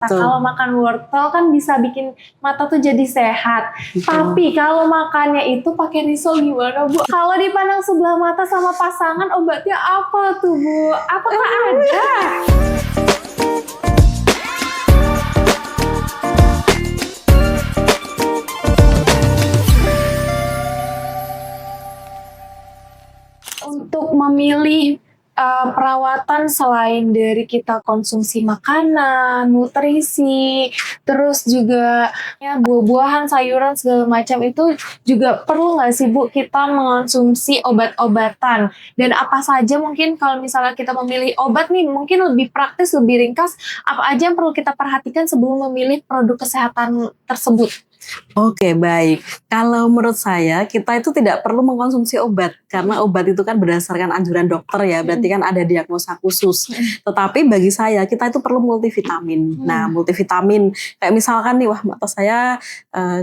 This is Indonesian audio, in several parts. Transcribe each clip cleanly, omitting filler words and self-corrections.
Nah, kalau makan wortel kan bisa bikin mata tuh jadi sehat. Tapi kalau makannya itu pakai risol gimana, Bu? Kalau dipandang sebelah mata sama pasangan, obatnya apa tuh, Bu? Apakah ada? Untuk memilih perawatan selain dari kita konsumsi makanan, nutrisi, terus juga ya buah-buahan, sayuran segala macam itu juga perlu nggak sih Bu kita mengonsumsi obat-obatan? Dan apa saja mungkin kalau misalnya kita memilih obat nih mungkin lebih praktis, lebih ringkas, apa aja yang perlu kita perhatikan sebelum memilih produk kesehatan tersebut? Oke, baik. Kalau menurut saya, kita itu tidak perlu mengkonsumsi obat. Karena obat itu kan berdasarkan anjuran dokter ya, berarti kan ada diagnosa khusus. Tetapi bagi saya, kita itu perlu multivitamin. Nah, multivitamin, kayak misalkan nih, wah mata saya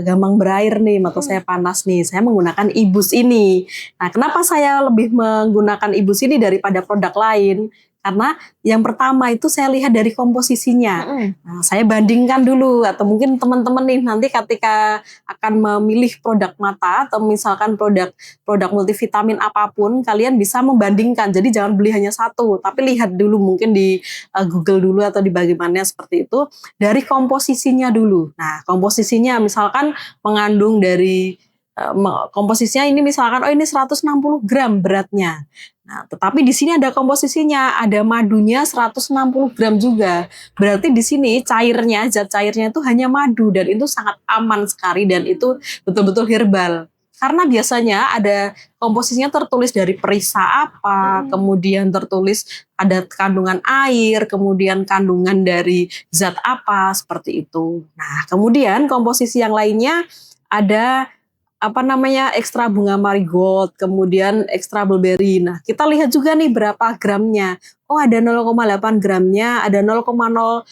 gampang berair nih, mata saya panas nih, saya menggunakan Ibus ini. Nah, kenapa saya lebih menggunakan Ibus ini daripada produk lain? Karena yang pertama itu saya lihat dari komposisinya. Nah, saya bandingkan dulu, atau mungkin teman-teman nih nanti ketika akan memilih produk mata atau misalkan produk multivitamin apapun, kalian bisa membandingkan. Jadi jangan beli hanya satu, tapi lihat dulu mungkin di Google dulu atau di bagaimana seperti itu dari komposisinya dulu. Nah, komposisinya misalkan mengandung dari komposisinya ini misalkan ini 160 gram beratnya. Nah, tetapi di sini ada komposisinya, ada madunya 160 gram juga. Berarti di sini cairnya, zat cairnya itu hanya madu dan itu sangat aman sekali dan itu betul-betul herbal. Karena biasanya ada komposisinya tertulis dari perisa apa, kemudian tertulis ada kandungan air, kemudian kandungan dari zat apa, seperti itu. Nah, kemudian komposisi yang lainnya ada ekstra bunga marigold, kemudian ekstra blueberry. Nah, kita lihat juga nih berapa gramnya. Oh, ada 0,8 gramnya, ada 0,08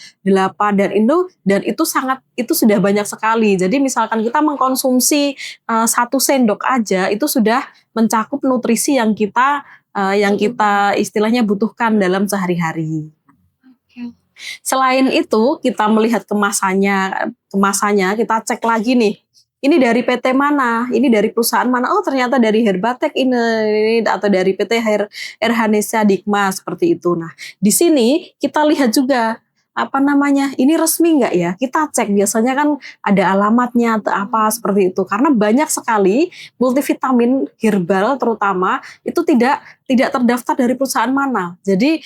dan itu sudah banyak sekali. Jadi misalkan kita mengkonsumsi 1 sendok aja itu sudah mencakup nutrisi yang kita istilahnya butuhkan dalam sehari-hari. Selain itu, kita melihat kemasannya kita cek lagi nih. Ini dari PT mana? Ini dari perusahaan mana? Oh, ternyata dari Herbatek ini atau dari PT Erhanesia Dikma seperti itu. Nah, di sini kita lihat juga ini resmi nggak ya? Kita cek, biasanya kan ada alamatnya atau apa seperti itu. Karena banyak sekali multivitamin herbal terutama itu tidak terdaftar dari perusahaan mana. Jadi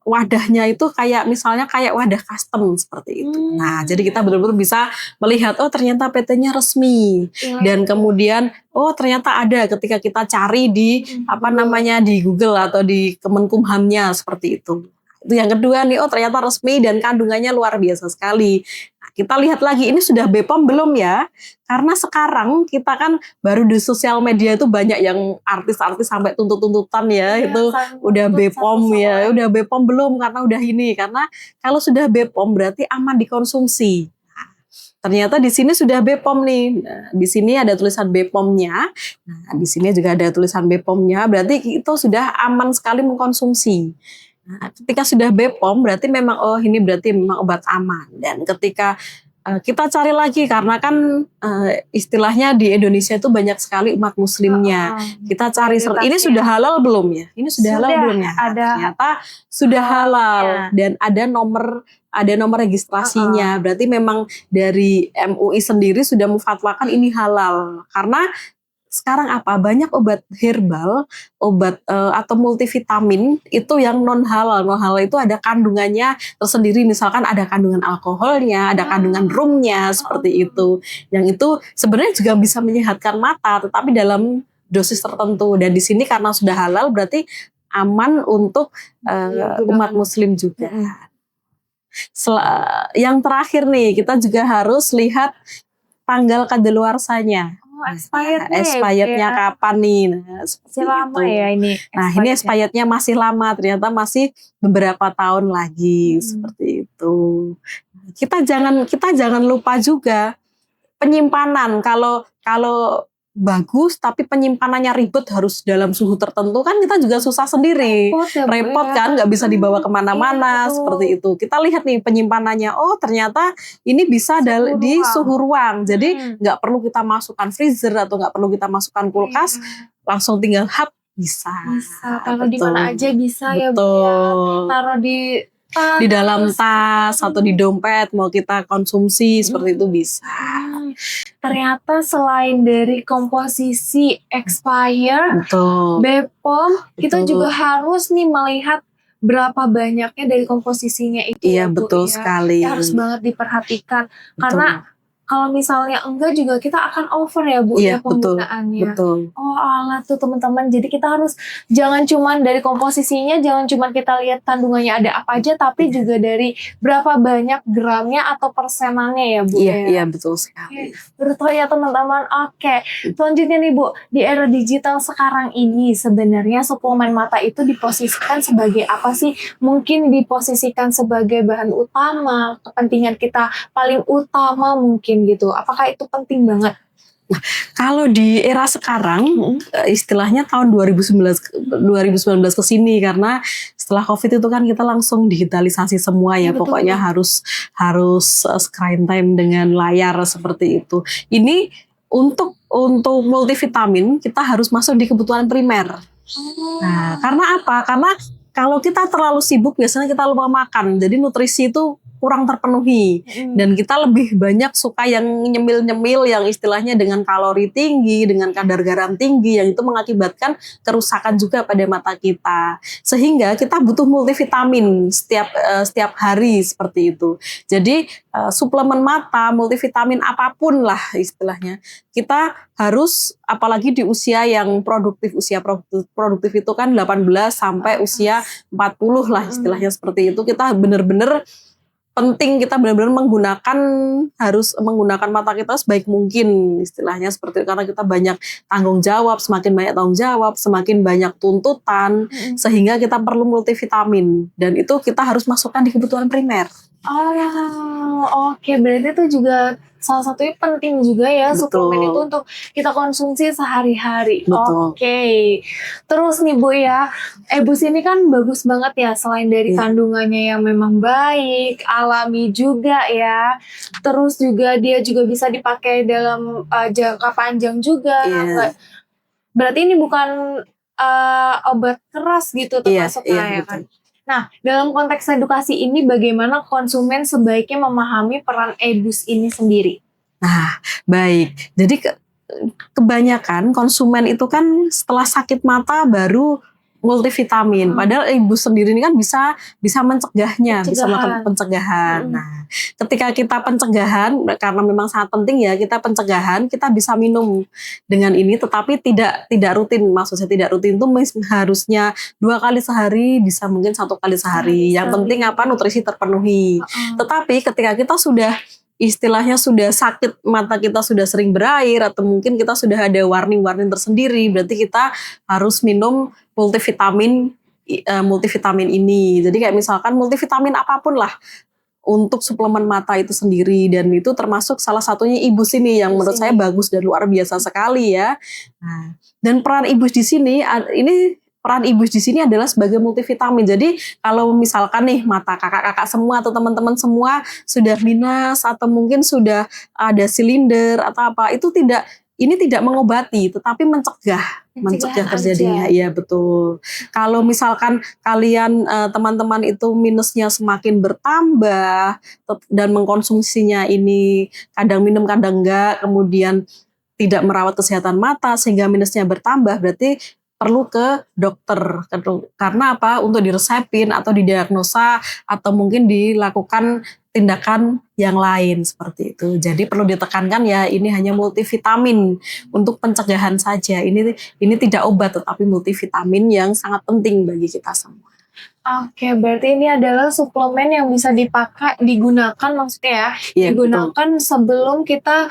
wadahnya itu kayak misalnya kayak wadah custom seperti itu. Nah, jadi kita benar-benar bisa melihat oh ternyata PT-nya resmi. Dan kemudian oh ternyata ada ketika kita cari di di Google atau di Kemenkumhamnya seperti itu. Itu yang kedua nih, oh ternyata resmi dan kandungannya luar biasa sekali. Nah, kita lihat lagi ini sudah BPOM belum ya? Karena sekarang kita kan baru di sosial media itu banyak yang artis-artis sampai tuntut-tuntutan ya, itu udah BPOM ya, udah BPOM belum karena udah ini. Karena kalau sudah BPOM berarti aman dikonsumsi. Nah, ternyata di sini sudah BPOM nih. Nah, di sini ada tulisan BPOM-nya. Nah, di sini juga ada tulisan BPOM-nya, berarti itu sudah aman sekali mengkonsumsi. Nah, ketika sudah BPOM berarti memang ini berarti memang obat aman. Dan ketika kita cari lagi karena kan istilahnya di Indonesia itu banyak sekali umat muslimnya. Kita cari ini sudah halal belum ya? Ini sudah halal belum ya? Ternyata sudah halal dan ada nomor registrasinya. Berarti memang dari MUI sendiri sudah memfatwakan ini halal. Karena sekarang banyak obat herbal, obat atau multivitamin itu yang non halal. Non halal itu ada kandungannya tersendiri, misalkan ada kandungan alkoholnya, ada kandungan rumnya seperti itu. Yang itu sebenarnya juga bisa menyehatkan mata, tetapi dalam dosis tertentu. Dan di sini karena sudah halal berarti aman untuk umat muslim juga. Yang terakhir nih, kita juga harus lihat tanggal kadaluarsanya. Expirednya kapan nih? Nah, masih lama ya ini. Nah, ini expirednya masih lama, ternyata masih beberapa tahun lagi seperti itu. Kita jangan lupa juga penyimpanan. Kalau bagus tapi penyimpanannya ribet harus dalam suhu tertentu kan kita juga susah sendiri. Repot kan, nggak bisa dibawa kemana-mana seperti itu. Kita lihat nih penyimpanannya, oh ternyata ini bisa di suhu ruang. Jadi nggak perlu kita masukkan freezer atau nggak perlu kita masukkan kulkas, langsung tinggal bisa. Taruh di mana aja bisa ya Bu ya. Taruh di dalam tas atau di dompet mau kita konsumsi seperti itu bisa. Ternyata selain dari komposisi expired, BPOM, kita juga harus nih melihat berapa banyaknya dari komposisinya itu. Iya betul sekali. Ya, harus banget diperhatikan karena kalau misalnya enggak juga kita akan over ya Bu ya penggunaannya. Betul. Oh alah tuh teman-teman. Jadi kita harus jangan cuman dari komposisinya, jangan cuman kita lihat kandungannya ada apa aja, tapi juga dari berapa banyak gramnya atau persenannya ya Bu. Iya betul sekali. Betul ya teman-teman. Oke. Selanjutnya nih Bu, di era digital sekarang ini sebenarnya suplemen mata itu diposisikan sebagai apa sih? Mungkin diposisikan sebagai bahan utama, kepentingan kita paling utama mungkin gitu. Apakah itu penting banget? Nah, kalau di era sekarang, istilahnya tahun 2019 ke sini karena setelah COVID itu kan kita langsung digitalisasi semua ya, pokoknya harus screen time dengan layar seperti itu. Ini untuk multivitamin kita harus masuk di kebutuhan primer. Nah, karena apa? Karena kalau kita terlalu sibuk biasanya kita lupa makan. Jadi nutrisi itu kurang terpenuhi dan kita lebih banyak suka yang nyemil-nyemil yang istilahnya dengan kalori tinggi, dengan kadar garam tinggi yang itu mengakibatkan kerusakan juga pada mata kita. Sehingga kita butuh multivitamin setiap hari seperti itu. Jadi suplemen mata, multivitamin apapun lah istilahnya. Kita harus apalagi di usia yang produktif, usia produktif itu kan 18 sampai usia 40 lah istilahnya seperti itu. Kita benar-benar penting kita benar-benar harus menggunakan mata kita sebaik mungkin istilahnya seperti itu karena kita banyak tanggung jawab, semakin banyak tanggung jawab, semakin banyak tuntutan sehingga kita perlu multivitamin dan itu kita harus masukkan di kebutuhan primer. Oke, berarti itu juga salah satunya penting juga ya suplemen itu untuk kita konsumsi sehari-hari. Oke. Terus nih Bu ya, Ebus ini kan bagus banget ya selain dari kandungannya yang memang baik, alami juga ya. Terus juga dia juga bisa dipakai dalam jangka panjang juga. Berarti ini bukan obat keras gitu termasuknya ya kan. Nah, dalam konteks edukasi ini bagaimana konsumen sebaiknya memahami peran Ebus ini sendiri? Nah, baik. Jadi kebanyakan konsumen itu kan setelah sakit mata baru multivitamin. Padahal ibu sendiri ini kan bisa mencegahnya, bisa melakukan pencegahan. Nah, ketika kita pencegahan, karena memang sangat penting ya, kita pencegahan, kita bisa minum dengan ini, tetapi tidak rutin. Maksudnya tidak rutin itu harusnya 2 kali sehari, bisa mungkin 1 kali sehari. Yang penting apa? Nutrisi terpenuhi. Tetapi ketika kita sudah istilahnya sudah sakit, mata kita sudah sering berair atau mungkin kita sudah ada warning-warning tersendiri, berarti kita harus minum multivitamin ini. Jadi kayak misalkan multivitamin apapun lah untuk suplemen mata itu sendiri dan itu termasuk salah satunya Ibus ini yang menurut saya bagus dan luar biasa sekali ya. Nah, dan peran Ibus di sini peran Ibus di sini adalah sebagai multivitamin. Jadi kalau misalkan nih mata kakak-kakak semua atau teman-teman semua sudah minus atau mungkin sudah ada silinder atau apa, ini tidak mengobati tetapi mencegah terjadinya. Iya betul. Kalau misalkan kalian teman-teman itu minusnya semakin bertambah dan mengkonsumsinya ini kadang minum kadang enggak, kemudian tidak merawat kesehatan mata sehingga minusnya bertambah, berarti perlu ke dokter. Karena apa? Untuk diresepin atau didiagnosa atau mungkin dilakukan tindakan yang lain seperti itu. Jadi perlu ditekankan ya, ini hanya multivitamin untuk pencegahan saja. Ini tidak obat tetapi multivitamin yang sangat penting bagi kita semua. Oke, berarti ini adalah suplemen yang bisa digunakan maksudnya ya, digunakan betul. Sebelum kita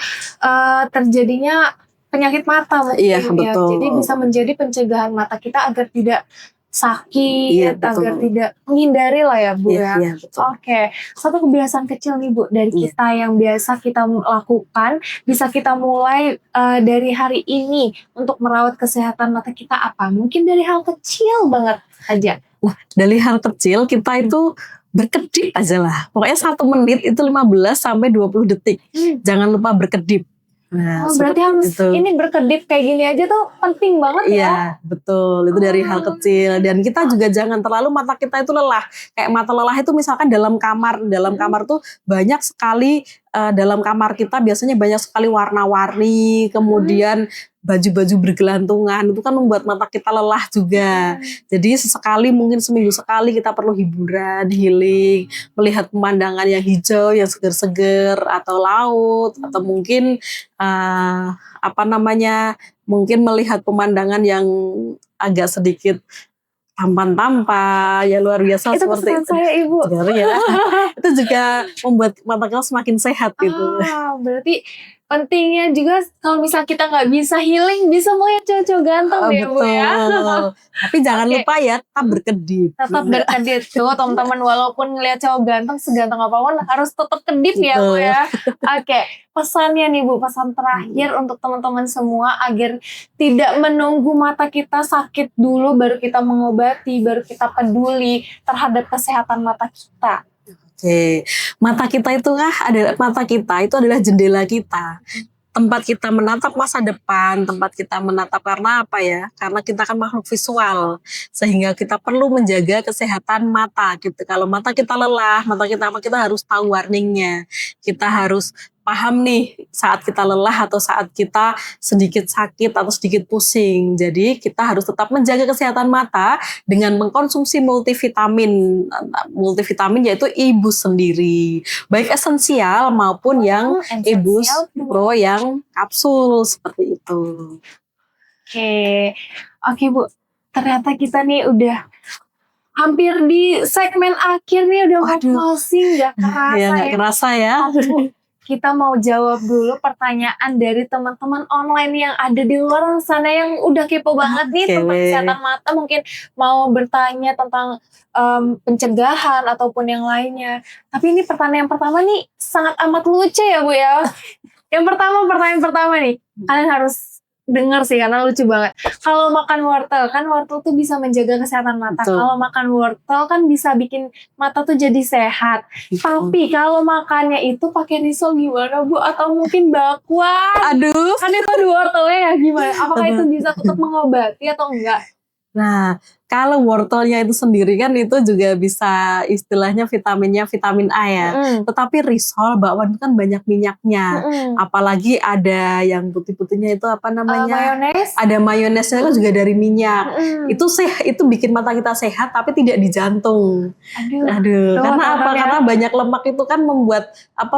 terjadinya penyakit mata mungkin ya. Jadi bisa menjadi pencegahan mata kita agar tidak sakit, Iya, betul. agar tidak menghindari lah ya Bu ya. Iya, betul. Oke, satu kebiasaan kecil nih Bu dari Iya. kita yang biasa kita lakukan, bisa kita mulai dari hari ini untuk merawat kesehatan mata kita apa? Mungkin dari hal kecil banget aja. Dari hal kecil kita itu berkedip aja lah. Pokoknya 1 menit itu 15 sampai 20 detik. Jangan lupa berkedip. Nah, Oh, berarti seperti harus itu. ini berkedip kayak gini aja tuh penting banget ya. Iya, betul. Itu dari hal Oh. kecil. Dan kita juga jangan terlalu mata kita itu lelah. Kayak mata lelah itu misalkan dalam kamar tuh banyak sekali, dalam kamar kita biasanya banyak sekali warna-warni, kemudian baju-baju bergelantungan, itu kan membuat mata kita lelah juga. Jadi sesekali, mungkin seminggu sekali kita perlu hiburan, healing, melihat pemandangan yang hijau, yang seger-seger, atau laut, atau mungkin mungkin melihat pemandangan yang agak sedikit tampan-tampan, ya luar biasa Itu seperti pesan itu. saya Ibu. Ya. Itu juga membuat mata kita semakin sehat gitu. Berarti pentingnya juga kalau misal kita nggak bisa healing, bisa melihat cowok-cowok ganteng ya Bu ya. Betul. Tapi jangan Oke. lupa ya, tetap berkedip. Tetap berkedip tuh teman-teman, walaupun ngelihat cowok ganteng seganteng apapun harus tetap kedip ya Bu Betul. ya. Oke, pesannya nih Bu, pesan terakhir untuk teman-teman semua agar tidak menunggu mata kita sakit dulu baru kita mengobati, baru kita peduli terhadap kesehatan mata kita. Oke, mata kita itu adalah jendela kita. Tempat kita menatap masa depan, tempat kita menatap karena apa ya? Karena kita kan makhluk visual, sehingga kita perlu menjaga kesehatan mata gitu. Kalau mata kita lelah, kita harus tahu warningnya. Kita harus paham nih saat kita lelah atau saat kita sedikit sakit atau sedikit pusing. Jadi kita harus tetap menjaga kesehatan mata dengan mengkonsumsi multivitamin. Multivitamin yaitu Ibus sendiri, baik esensial maupun yang Ibus Pro yang kapsul seperti itu. Oke Bu, ternyata kita nih udah hampir di segmen akhir nih, udah mau closing, gak kerasa Ya, gak kerasa ya. Kita mau jawab dulu pertanyaan dari teman-teman online yang ada di luar sana yang udah kepo banget nih tentang kesehatan mata, mungkin mau bertanya tentang pencegahan ataupun yang lainnya. Tapi ini pertanyaan pertama nih sangat amat lucu ya Bu ya. Pertanyaan pertama nih, kalian harus dengar sih karena lucu banget. Kalau makan wortel, kan wortel tuh bisa menjaga kesehatan mata. Kalau makan wortel kan bisa bikin mata tuh jadi sehat. Tapi kalau makannya itu pakai risol gimana Bu? Atau mungkin bakwan? Aduh. Kan itu ada wortelnya ya, gimana? Apakah itu bisa tetap mengobati atau enggak? Nah, kalau wortelnya itu sendiri kan itu juga bisa istilahnya vitaminnya vitamin A ya. Tetapi risol, bakwan itu kan banyak minyaknya. Apalagi ada yang putih-putihnya itu apa namanya? Mayones. Ada mayonesnya kan juga dari minyak. Itu bikin mata kita sehat tapi tidak di jantung. Aduh. Karena apa? Karena banyak lemak itu kan membuat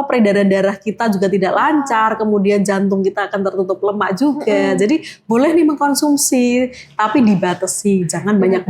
peredaran darah kita juga tidak lancar. Kemudian jantung kita akan tertutup lemak juga. Jadi boleh nih mengkonsumsi tapi dibatasi, jangan banyak-banyak.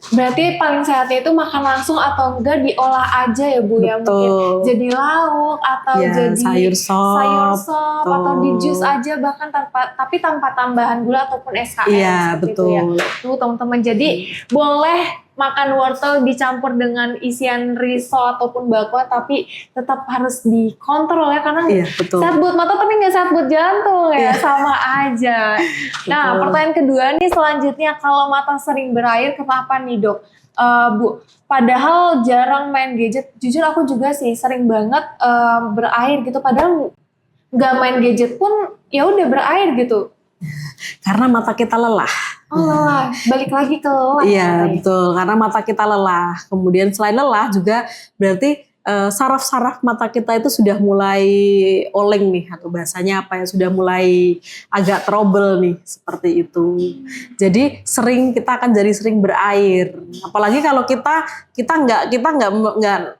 Berarti paling sehatnya itu makan langsung atau enggak diolah aja ya Bu. Ya, mungkin jadi lauk atau jadi sayur sop atau di jus aja, bahkan tapi tanpa tambahan gula ataupun SKM. Iya, betul. Itu ya. Tuh teman-teman, jadi boleh makan wortel dicampur dengan isian risol ataupun bakwan, tapi tetap harus dikontrol ya, karena sehat buat mata tapi nggak sehat buat jantung ya, sama aja. Nah, pertanyaan kedua nih selanjutnya, kalau mata sering berair kenapa nih Dok? Bu, padahal jarang main gadget, jujur aku juga sih sering banget berair gitu, padahal nggak main gadget pun ya udah berair gitu. Karena mata kita lelah. Lelah, balik lagi ke lelah. Iya, betul. Karena mata kita lelah. Kemudian selain lelah juga berarti saraf-saraf mata kita itu sudah mulai oleng nih, atau bahasanya apa ya, sudah mulai agak trouble nih, seperti itu. Jadi kita akan jadi sering berair. Apalagi kalau kita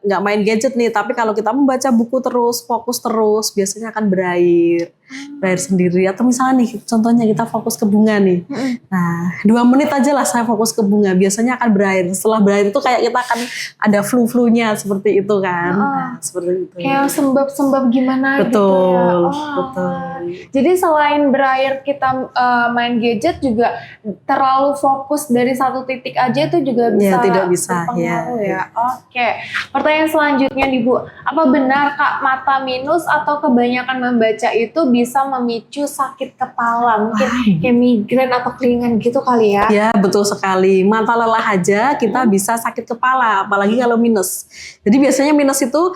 nggak main gadget nih, tapi kalau kita membaca buku terus, fokus terus, biasanya akan berair sendiri. Atau misalnya nih, contohnya kita fokus ke bunga nih. Nah, 2 menit aja lah saya fokus ke bunga, biasanya akan berair. Setelah berair itu kayak kita akan ada flu-flunya seperti itu kan. Nah, seperti itu. Kayak sembab-sembab gimana betul, gitu ya. Betul. Jadi selain berakhir kita main gadget juga terlalu fokus dari satu titik aja itu juga bisa tidak bisa berpengaruh ya. Oke. Pertanyaan selanjutnya nih Bu, apa benar Kak mata minus atau kebanyakan membaca itu bisa memicu sakit kepala? Mungkin kayak migrain atau kelingan gitu kali ya? Ya, betul sekali. Mata lelah aja kita bisa sakit kepala, apalagi kalau minus. Jadi biasanya minus itu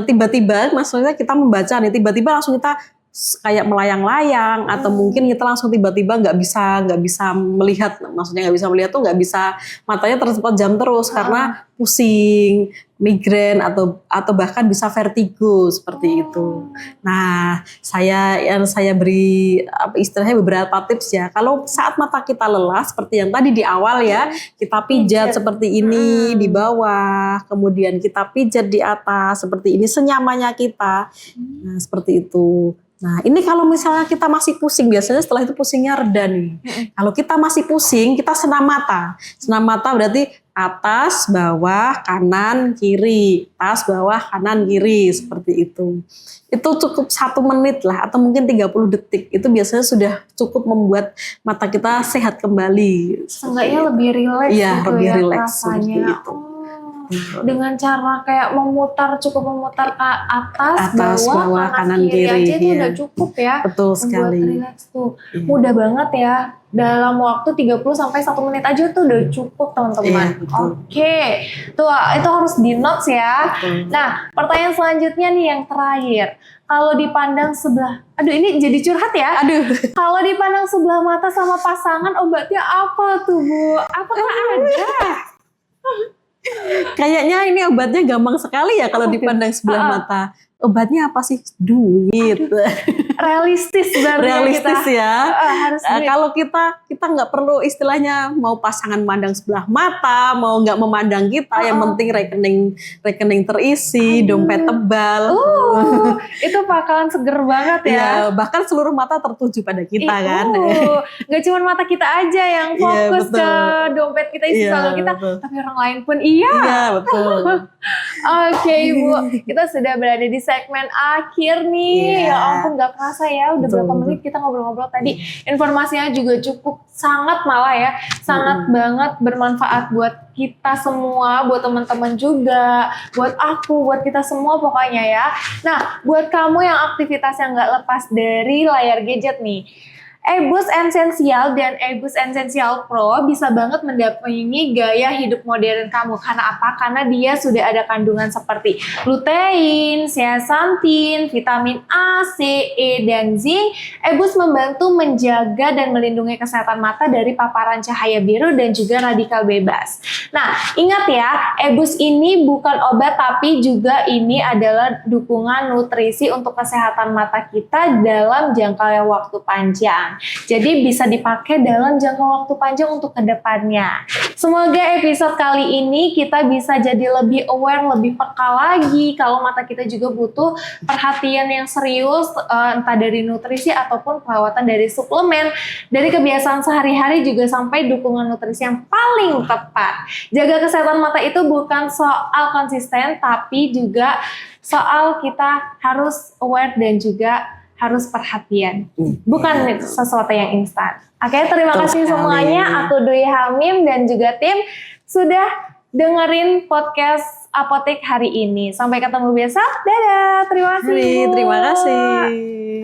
tiba-tiba, maksudnya kita membaca nih, tiba-tiba langsung kita kayak melayang-layang, atau mungkin kita langsung tiba-tiba nggak bisa melihat, maksudnya nggak bisa melihat tuh nggak bisa, matanya terpejam terus karena pusing, migrain atau bahkan bisa vertigo seperti itu. Nah, yang saya beri istilahnya beberapa tips ya. Kalau saat mata kita lelah seperti yang tadi di awal ya, kita pijat seperti ini di bawah, kemudian kita pijat di atas seperti ini senyamannya kita. Nah, seperti itu. Nah, ini kalau misalnya kita masih pusing, biasanya setelah itu pusingnya reda nih. Kalau kita masih pusing, kita senam mata. Senam mata berarti atas, bawah, kanan, kiri. Atas, bawah, kanan, kiri. Seperti itu. Itu cukup 1 menit lah, atau mungkin 30 detik. Itu biasanya sudah cukup membuat mata kita sehat kembali. Seenggaknya lebih rileks gitu lebih ya rileks rasanya. Dengan cara kayak cukup memutar ke atas, bawah, kanan, kiri aja itu udah cukup ya. Betul sekali. Membuat rileks tuh. Mudah banget ya. Dalam waktu 30 sampai 1 menit aja tuh udah cukup teman-teman. Oke. Tuh itu harus di notes ya. Nah, pertanyaan selanjutnya nih yang terakhir. Kalau dipandang sebelah, aduh ini jadi curhat ya. Kalau dipandang sebelah mata sama pasangan, obatnya apa tuh Bu? Apakah ada? Kayaknya ini obatnya gampang sekali ya kalau dipandang sebelah mata. Obatnya apa sih? Duit. Realistis berarti realistis ya. Harus kalau kita nggak perlu istilahnya mau pasangan mandang sebelah mata, mau nggak memandang kita, yang penting rekening terisi, dompet tebal. Itu bakalan seger banget ya. Bahkan seluruh mata tertuju pada kita kan. Gak cuma mata kita aja yang fokus ke dompet kita, isi saldo kita, tapi orang lain pun iya. Betul. Oke Bu, kita sudah berada di segmen akhir nih. Ya ampun gak kerasa ya, udah berapa menit kita ngobrol-ngobrol tadi. Informasinya juga cukup sangat malah ya, sangat banget bermanfaat buat kita semua, buat teman-teman juga, buat aku, buat kita semua pokoknya ya. Nah, buat kamu yang aktivitasnya nggak lepas dari layar gadget nih, eBoost Essential dan eBoost Essential Pro bisa banget mendampingi gaya hidup modern kamu. Karena apa? Karena dia sudah ada kandungan seperti lutein, zeaxanthin, vitamin A, C, E, dan zinc. eBoost membantu menjaga dan melindungi kesehatan mata dari paparan cahaya biru dan juga radikal bebas. Nah, ingat ya, eBoost ini bukan obat, tapi juga ini adalah dukungan nutrisi untuk kesehatan mata kita dalam jangka waktu panjang. Jadi bisa dipakai dalam jangka waktu panjang untuk kedepannya. Semoga episode kali ini kita bisa jadi lebih aware, lebih peka lagi kalau mata kita juga butuh perhatian yang serius, entah dari nutrisi ataupun perawatan dari suplemen, dari kebiasaan sehari-hari juga sampai dukungan nutrisi yang paling tepat. Jaga kesehatan mata itu bukan soal konsisten, tapi juga soal kita harus aware dan juga harus perhatian, bukan sesuatu yang instan. Oke, terima kasih semuanya. Aku Dwi Hamim dan juga tim sudah dengerin podcast Apotek hari ini. Sampai ketemu besok. Dadah. Terima kasih. Terima kasih.